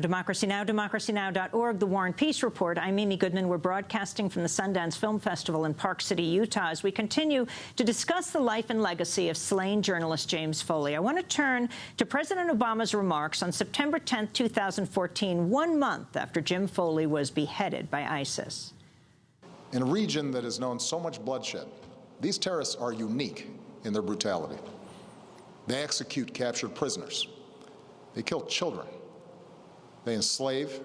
Democracy Now!, democracynow.org, The War and Peace Report. I'm Amy Goodman. We're broadcasting from the Sundance Film Festival in Park City, Utah, as we continue to discuss the life and legacy of slain journalist James Foley. I want to turn to President Obama's remarks on September 10, 2014, 1 month after Jim Foley was beheaded by ISIS. In a region that has known so much bloodshed, these terrorists are unique in their brutality. They execute captured prisoners. They kill children. They enslave,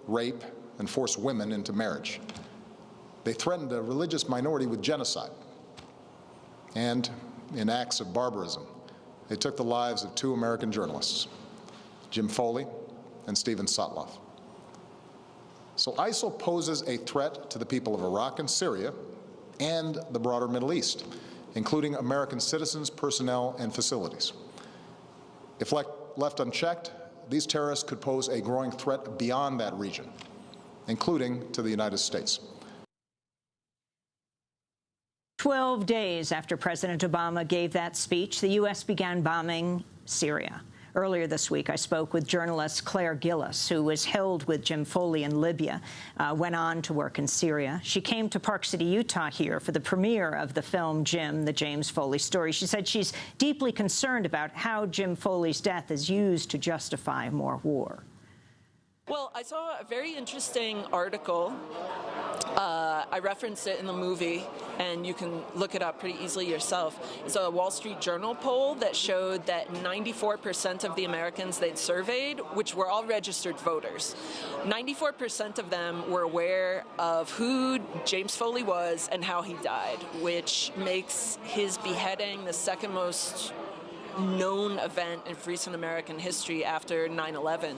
rape, and force women into marriage. They threatened a religious minority with genocide. And in acts of barbarism, they took the lives of 2 American journalists, Jim Foley and Stephen Sotloff. So ISIL poses a threat to the people of Iraq and Syria and the broader Middle East, including American citizens, personnel, and facilities. If left unchecked, these terrorists could pose a growing threat beyond that region, including to the United States. 12 days after President Obama gave that speech, the U.S. began bombing Syria. Earlier this week, I spoke with journalist Claire Gillis, who was held with Jim Foley in Libya, went on to work in Syria. She came to Park City, Utah here for the premiere of the film Jim, the James Foley story. She said she's deeply concerned about how Jim Foley's death is used to justify more war. Well, I saw a very interesting article. I referenced it in the movie, and you can look it up pretty easily yourself. It's a Wall Street Journal poll that showed that 94% of the Americans they'd surveyed, which were all registered voters, 94% of them were aware of who James Foley was and how he died, which makes his beheading the second most known event in recent American history after 9/11,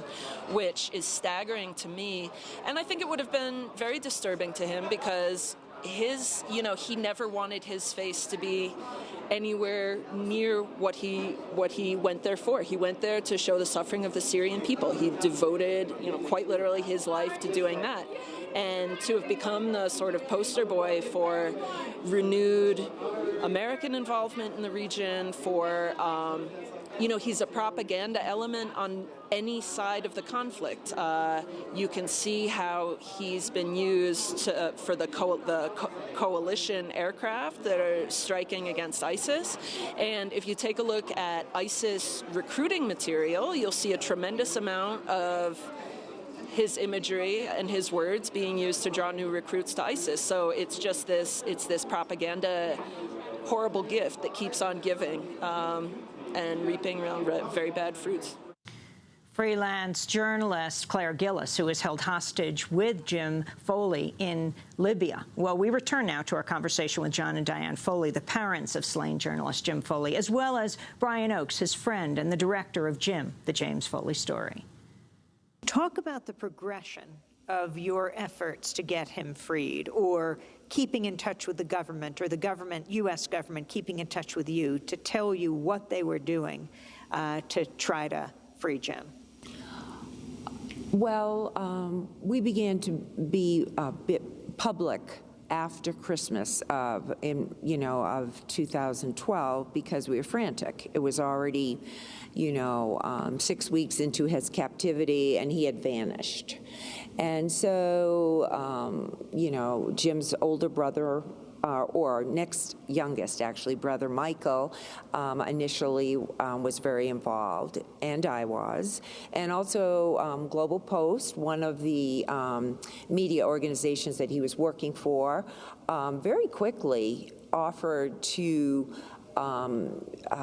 which is staggering to me. And I think it would have been very disturbing to him because he never wanted his face to be anywhere near what he went there for. He went there to show the suffering of the Syrian people. He devoted, quite literally his life to doing that. And to have become the sort of poster boy for renewed American involvement in the region, for, he's a propaganda element on any side of the conflict. You can see how he's been used for the coalition aircraft that are striking against ISIS. And if you take a look at ISIS recruiting material, you'll see a tremendous amount of his imagery and his words being used to draw new recruits to ISIS. So it's just this propaganda horrible gift that keeps on giving and reaping very bad fruits. Freelance journalist Claire Gillis, who was held hostage with Jim Foley in Libya. Well, we return now to our conversation with John and Diane Foley, the parents of slain journalist Jim Foley, as well as Brian Oakes, his friend and the director of Jim, the James Foley story. Talk about the progression of your efforts to get him freed, or keeping in touch with the government, or the government, U.S. government, keeping in touch with you to tell you what they were doing to try to free Jim. Well, we began to be a bit public after Christmas of 2012 because we were frantic. It was already, 6 weeks into his captivity, and he had vanished. And so, Jim's older brother, or next youngest, actually, brother Michael, initially was very involved, and I was. And also Global Post, one of the media organizations that he was working for, very quickly offered to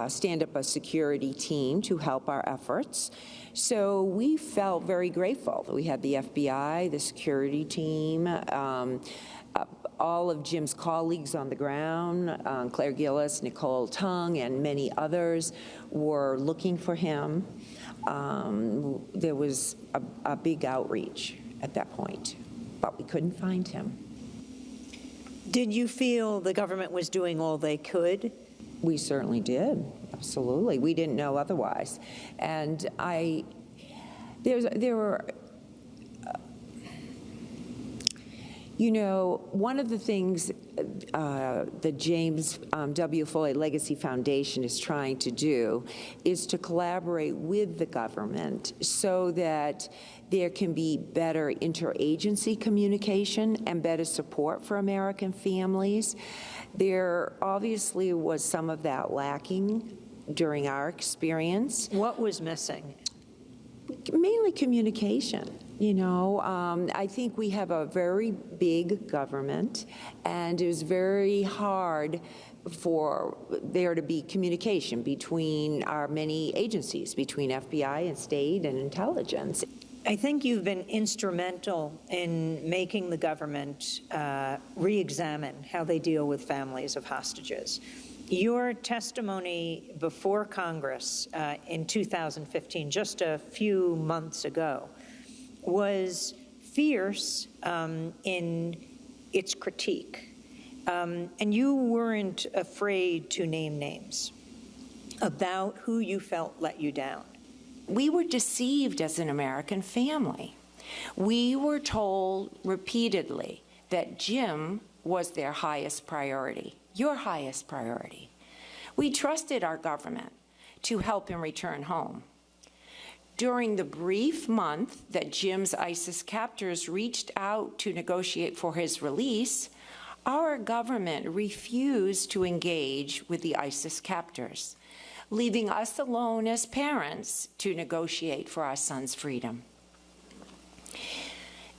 stand up a security team to help our efforts. So we felt very grateful. We had the FBI, the security team, all of Jim's colleagues on the ground, Claire Gillis, Nicole Tung, and many others were looking for him. There was a big outreach at that point, but we couldn't find him. Did you feel the government was doing all they could? We certainly did, absolutely. We didn't know otherwise. And there were, You know, one of the things the James W. Foley Legacy Foundation is trying to do is to collaborate with the government so that there can be better interagency communication and better support for American families. There obviously was some of that lacking during our experience. What was missing? Mainly communication. You know, I think we have a very big government, and it was very hard for there to be communication between our many agencies, between FBI and state and intelligence. I think you've been instrumental in making the government re-examine how they deal with families of hostages. Your testimony before Congress in 2015, just a few months ago, was fierce in its critique. And you weren't afraid to name names about who you felt let you down. We were deceived as an American family. We were told repeatedly that Jim was their highest priority, your highest priority. We trusted our government to help him return home. During the brief month that Jim's ISIS captors reached out to negotiate for his release, our government refused to engage with the ISIS captors, leaving us alone as parents to negotiate for our son's freedom.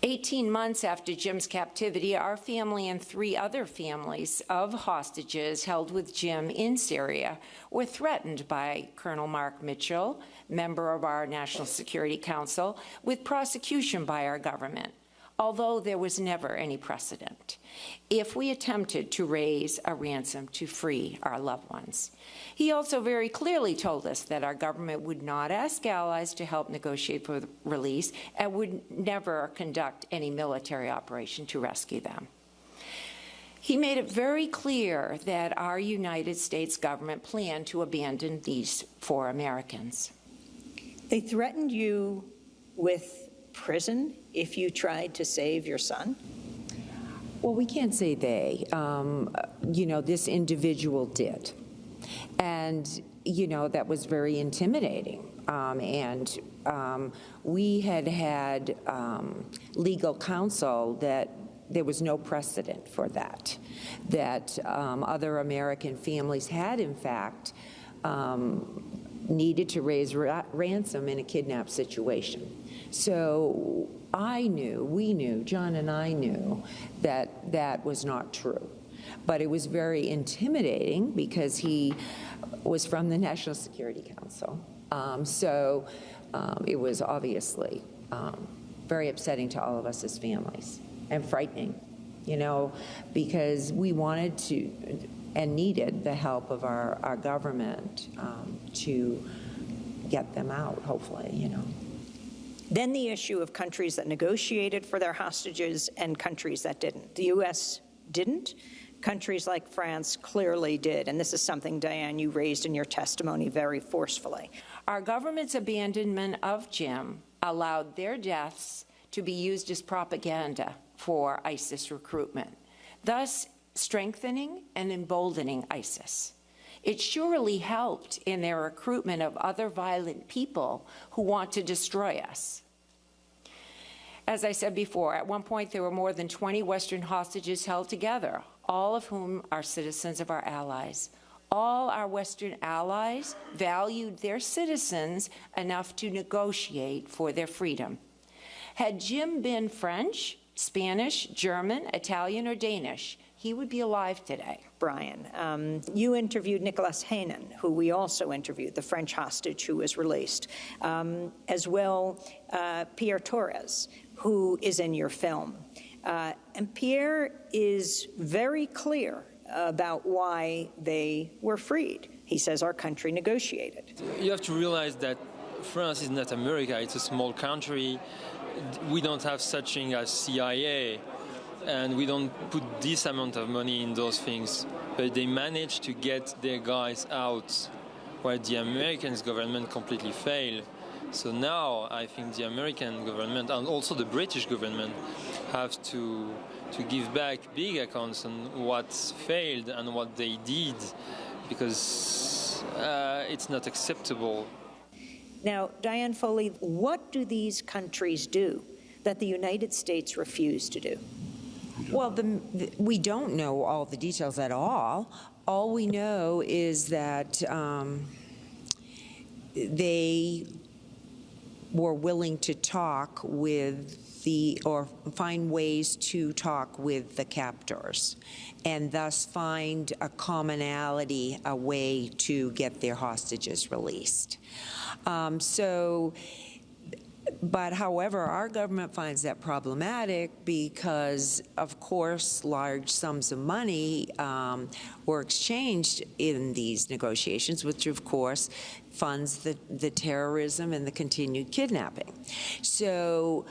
18 months after Jim's captivity, our family and 3 other families of hostages held with Jim in Syria were threatened by Colonel Mark Mitchell, member of our National Security Council, with prosecution by our government, although there was never any precedent, if we attempted to raise a ransom to free our loved ones. He also very clearly told us that our government would not ask allies to help negotiate for the release and would never conduct any military operation to rescue them. He made it very clear that our United States government planned to abandon these 4 Americans. They threatened you with prison if you tried to save your son? Well, we can't say they. You know, this individual did. And, you know, that was very intimidating. We had legal counsel that there was no precedent for that, that other American families had, in fact, needed to raise ransom in a kidnap situation. So we knew, John and I knew that that was not true. But it was very intimidating because he was from the National Security Council. It was obviously very upsetting to all of us as families and frightening, you know, because we wanted to and needed the help of our government to get them out, hopefully, you know. Then the issue of countries that negotiated for their hostages and countries that didn't. The U.S. didn't. Countries like France clearly did, and this is something, Diane, you raised in your testimony very forcefully. Our government's abandonment of Jim allowed their deaths to be used as propaganda for ISIS recruitment, thus strengthening and emboldening ISIS. It surely helped in their recruitment of other violent people who want to destroy us. As I said before, at one point there were more than 20 Western hostages held together, all of whom are citizens of our allies. All our Western allies valued their citizens enough to negotiate for their freedom. Had Jim been French, Spanish, German, Italian, or Danish, he would be alive today. Brian, you interviewed Nicolas Haynen, who we also interviewed, the French hostage who was released, as well Pierre Torres, who is in your film. And Pierre is very clear about why they were freed. He says our country negotiated. You have to realize that France is not America. It's a small country. We don't have such thing as CIA, and we don't put this amount of money in those things. But they managed to get their guys out, while the American government completely failed. So now I think the American government and also the British government have to to give back big accounts on what's failed and what they did, because it's not acceptable. Now, Diane Foley, what do these countries do that the United States refuse to do? Well, we don't know all the details at all. All we know is that they were willing to talk with or find ways to talk with the captors, and thus find a commonality, a way to get their hostages released. But however, our government finds that problematic because, of course, large sums of money were exchanged in these negotiations, which, of course, funds the terrorism and the continued kidnapping. So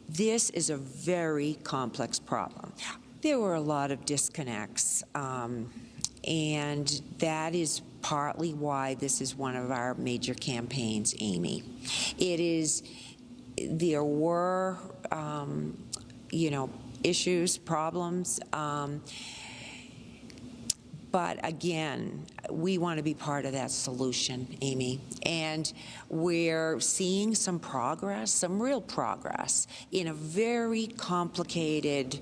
this is a very complex problem. There were a lot of disconnects, and that is partly why this is one of our major campaigns, Amy. There were, issues, problems, but again, we want to be part of that solution, Amy. And we're seeing some progress, some real progress, in a very complicated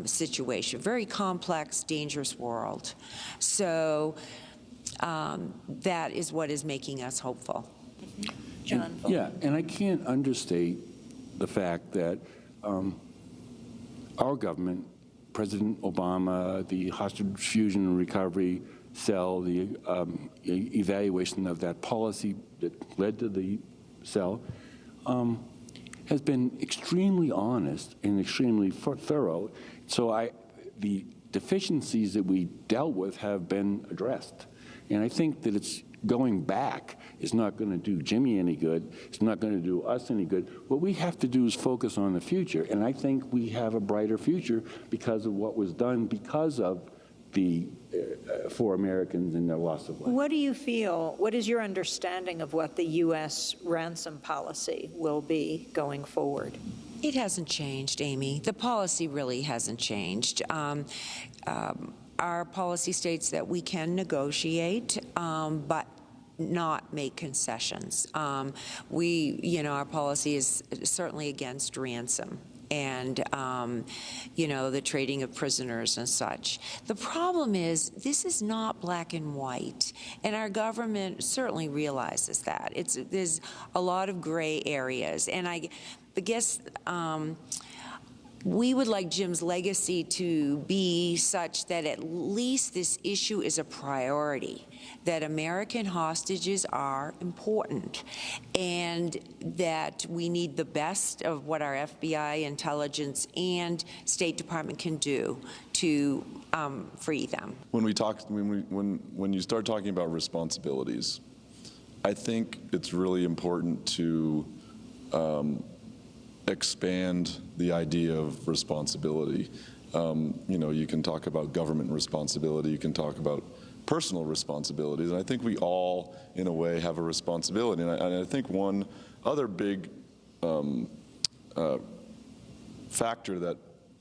situation, very complex, dangerous world. So that is what is making us hopeful. John? Yeah, and I can't understate the fact that our government, President Obama, the hostage fusion and recovery cell, the evaluation of that policy that led to the cell, has been extremely honest and extremely thorough. So the deficiencies that we dealt with have been addressed. And I think that it's going back is not going to do Jimmy any good. It's not going to do us any good. What we have to do is focus on the future. And I think we have a brighter future because of what was done because of the 4 Americans and their loss of life. What do you feel, what is your understanding of what the U.S. ransom policy will be going forward? It hasn't changed, Amy. The policy really hasn't changed. Our policy states that we can negotiate, but not make concessions. Our policy is certainly against ransom and, the trading of prisoners and such. The problem is this is not black and white, and our government certainly realizes that. There's a lot of gray areas, and I guess we would like Jim's legacy to be such that at least this issue is a priority, that American hostages are important, and that we need the best of what our FBI, intelligence, and State Department can do to free them. When you start talking about responsibilities, I think it's really important to expand the idea of responsibility. You can talk about government responsibility, you can talk about personal responsibilities, and I think we all, in a way, have a responsibility. And I think one other big factor that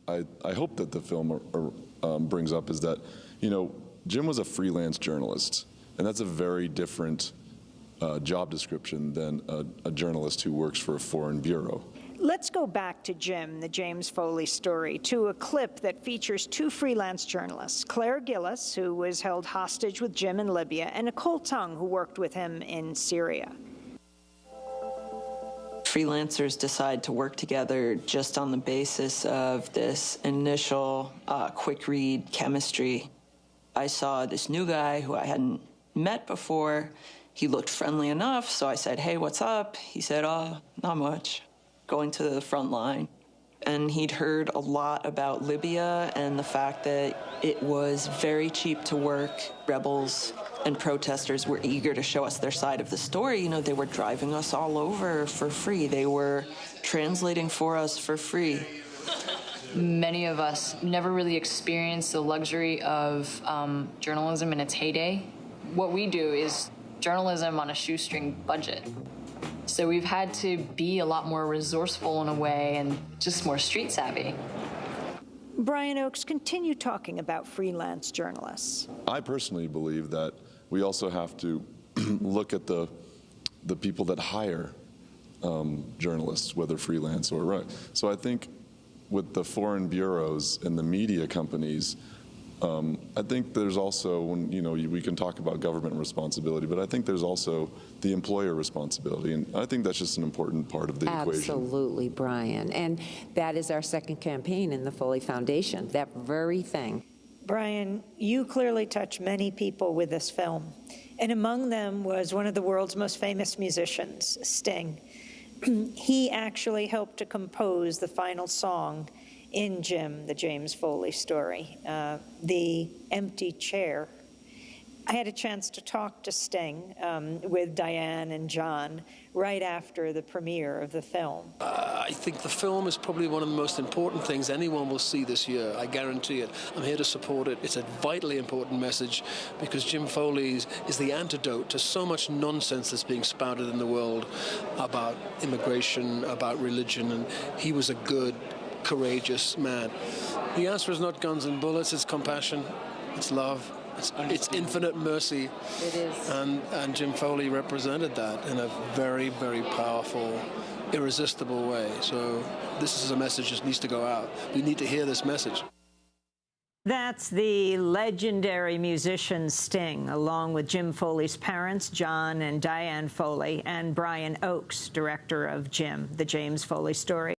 I hope that the film brings up is that, Jim was a freelance journalist, and that's a very different job description than a journalist who works for a foreign bureau. Let's go back to Jim, the James Foley story, to a clip that features 2 freelance journalists, Claire Gillis, who was held hostage with Jim in Libya, and Nicole Tung, who worked with him in Syria. Freelancers decide to work together just on the basis of this initial quick read chemistry. I saw this new guy who I hadn't met before. He looked friendly enough, so I said, "Hey, what's up?" He said, "Oh, not much. Going to the front line." And he'd heard a lot about Libya and the fact that it was very cheap to work. Rebels and protesters were eager to show us their side of the story. They were driving us all over for free. They were translating for us for free. Many of us never really experienced the luxury of journalism in its heyday. What we do is journalism on a shoestring budget. So we've had to be a lot more resourceful in a way and just more street savvy. Brian Oakes, continue talking about freelance journalists. I personally believe that we also have to look at the people that hire journalists, whether freelance or right. So I think with the foreign bureaus and the media companies, I think there's also, we can talk about government responsibility, but I think there's also the employer responsibility, and I think that's just an important part of the equation. Absolutely, Brian. And that is our second campaign in the Foley Foundation, that very thing. Brian, you clearly touched many people with this film, and among them was one of the world's most famous musicians, Sting. He actually helped to compose the final song in Jim, the James Foley story, The Empty Chair. I had a chance to talk to Sting with Diane and John right after the premiere of the film. I think the film is probably one of the most important things anyone will see this year. I guarantee it. I'm here to support it. It's a vitally important message because Jim Foley is the antidote to so much nonsense that's being spouted in the world about immigration, about religion, and he was a good, courageous man. The answer is not guns and bullets, it's compassion, it's love. It's infinite mercy. It is. And Jim Foley represented that in a very, very powerful, irresistible way. So this is a message that needs to go out. We need to hear this message. That's the legendary musician Sting, along with Jim Foley's parents, John and Diane Foley, and Brian Oakes, director of Jim, the James Foley story.